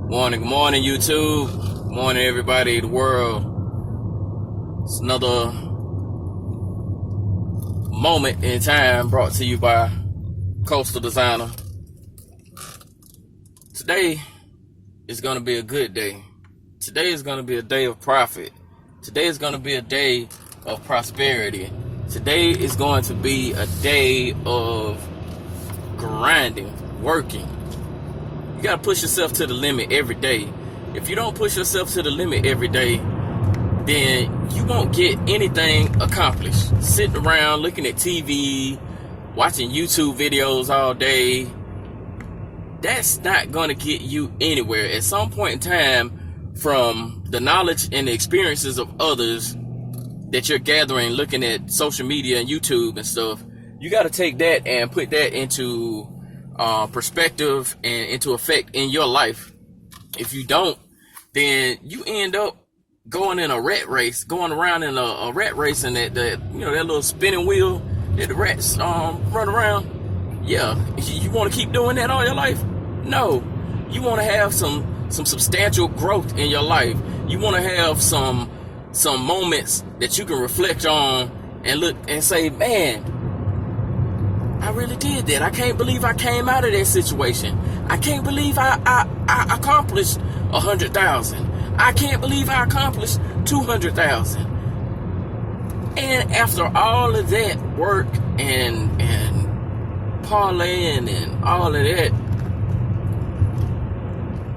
Good morning, YouTube. Good morning, everybody in the world. It's another moment in time brought to you by Coastal Designer. Today is going to be a good day. Today is going to be a day of profit. Today is going to be a day of prosperity. Today is going to be a day of grinding, working. You gotta push yourself to the limit every day. If you don't push yourself to the limit every day, then you won't get anything accomplished. Sitting around looking at TV, watching YouTube videos all day, that's not gonna get you anywhere. At some point in time, from the knowledge and the experiences of others that you're gathering, looking at social media and YouTube and stuff, you gotta take that and put that into perspective and into effect in your life. If you don't, then you end up going in a rat race, going around in a rat race, and that little spinning wheel that the rats run around. Yeah, you want to keep doing that all your life? No, you want to have some substantial growth in your life. You want to have some moments that you can reflect on and look and say, man, I really did that. I can't believe I came out of that situation. I can't believe I accomplished 100,000. I can't believe I accomplished 200,000. And after all of that work and parlaying and all of that,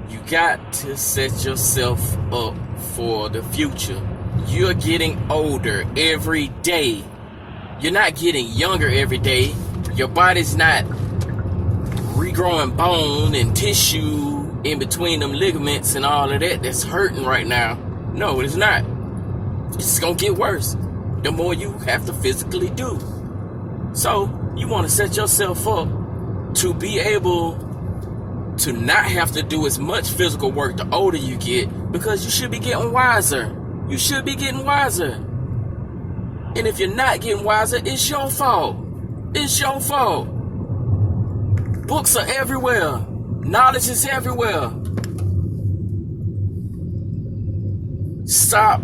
you got to set yourself up for the future. You're getting older every day. You're not getting younger every day. Your body's not regrowing bone and tissue in between them ligaments and all of that that's hurting right now. No, it's not. It's gonna get worse the more you have to physically do. So you want to set yourself up to be able to not have to do as much physical work the older you get, because you should be getting wiser. You should be getting wiser. And if you're not getting wiser, it's your fault. It's your fault. Books are everywhere. Knowledge is everywhere. Stop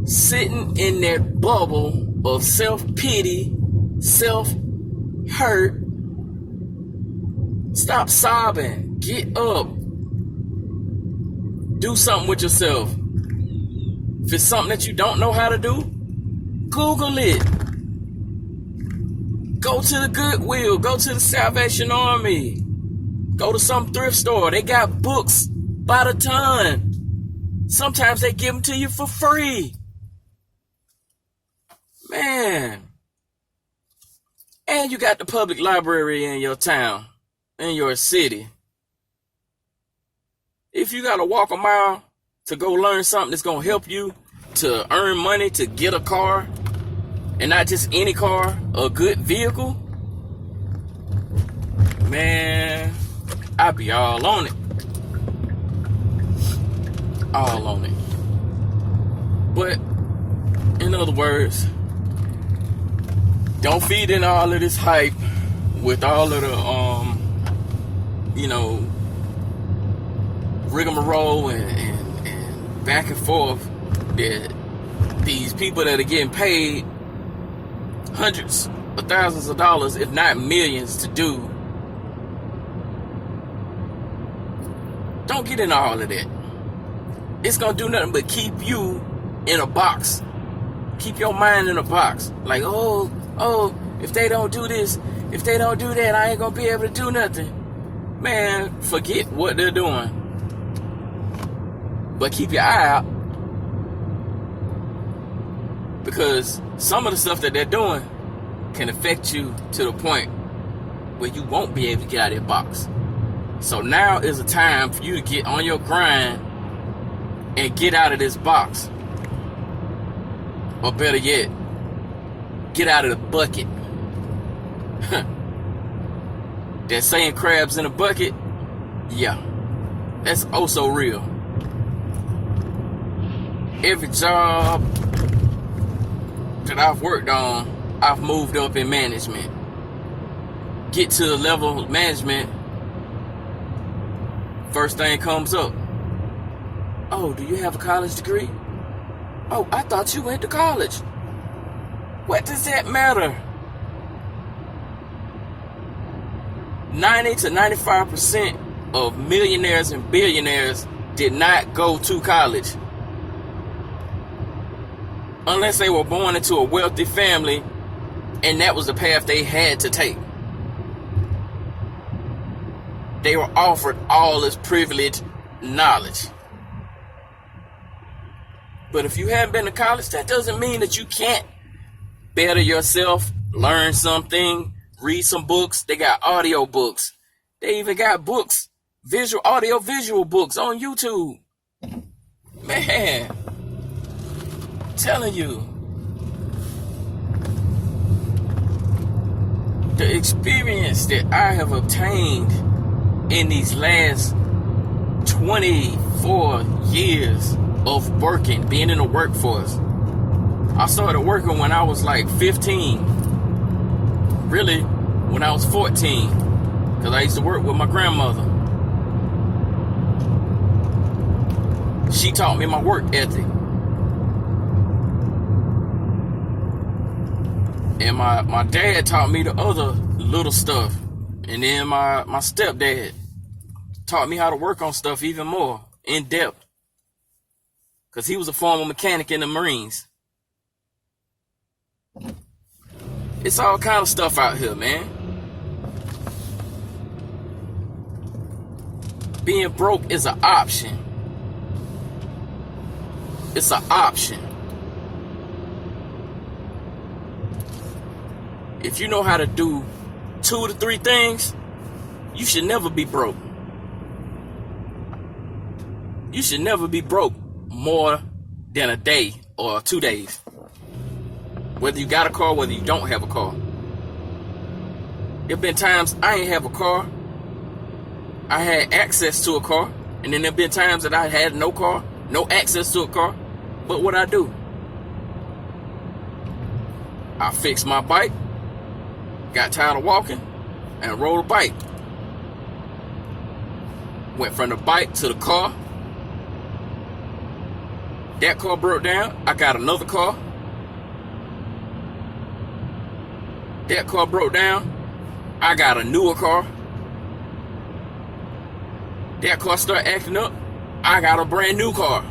sitting in that bubble of self-pity, self-hurt. Stop sobbing. Get up. Do something with yourself. If it's something that you don't know how to do, Google it. Go to the Goodwill. Go to the Salvation Army. Go to some thrift store. They got books by the ton. Sometimes they give them to you for free. Man. And you got the public library in your town, in your city. If you got to walk a mile to go learn something that's going to help you to earn money to get a car, and not just any car, a good vehicle, man, I be all on it. All on it. But, in other words, don't feed in all of this hype with all of the, rigmarole and back and forth that these people that are getting paid hundreds of thousands of dollars, if not millions, to do. Don't get into all of that. It's gonna do nothing but keep you in a box. Keep your mind in a box. Like, oh, if they don't do this, if they don't do that, I ain't gonna be able to do nothing. Man, forget what they're doing. But keep your eye out. Because some of the stuff that they're doing can affect you to the point where you won't be able to get out of that box. So now is a time for you to get on your grind and get out of this box. Or better yet, get out of the bucket. That saying, crabs in a bucket? Yeah, that's oh so real. Every job that I've worked on, I've moved up in management. Get to the level of management First thing comes up. Oh, do you have a college degree? Oh, I thought you went to college. What does that matter? 90 to 95% of millionaires and billionaires did not go to college. Unless they were born into a wealthy family and that was the path they had to take. They were offered all this privileged knowledge. But if you haven't been to college, that doesn't mean that you can't better yourself, learn something, read some books. They got audio books. They even got books, audio visual books on YouTube. Man, I'm telling you, the experience that I have obtained in these last 24 years of working, being in the workforce. I started working when I was like 15. Really, when I was 14. Because I used to work with my grandmother. She taught me my work ethic. And my dad taught me the other little stuff. And then my stepdad taught me how to work on stuff even more in depth. Because he was a former mechanic in the Marines. It's all kind of stuff out here, man. Being broke is an option. It's an option. If you know how to do 2 to 3 things, you should never be broke. You should never be broke more than a day or 2 days. Whether you got a car, whether you don't have a car. There been times I ain't have a car. I had access to a car. And then there been times that I had no car, no access to a car. But what I do? I fixed my bike, got tired of walking, and rode a bike. Went from the bike to the car. That car broke down. I got another car. That car broke down. I got a newer car. That car started acting up. I got a brand new car.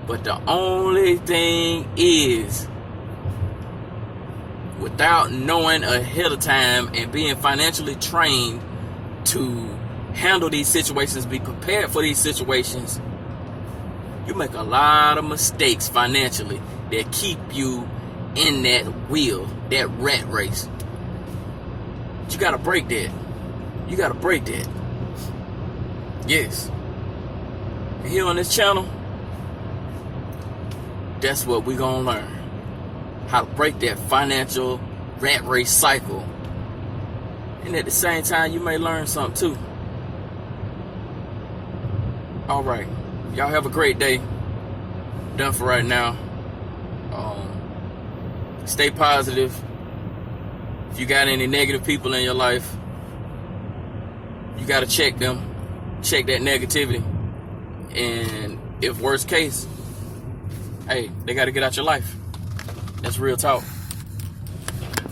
But the only thing is, without knowing ahead of time and being financially trained to handle these situations, be prepared for these situations, you make a lot of mistakes financially that keep you in that wheel, that rat race. But you gotta break that. You gotta break that. Yes. And here on this channel, that's what we're gonna learn. How to break that financial rat race cycle. And at the same time, you may learn something too. Alright. Y'all have a great day. Done for right now. Stay positive. If you got any negative people in your life, you got to check them. Check that negativity. And if worst case, hey, they got to get out your life. That's real talk.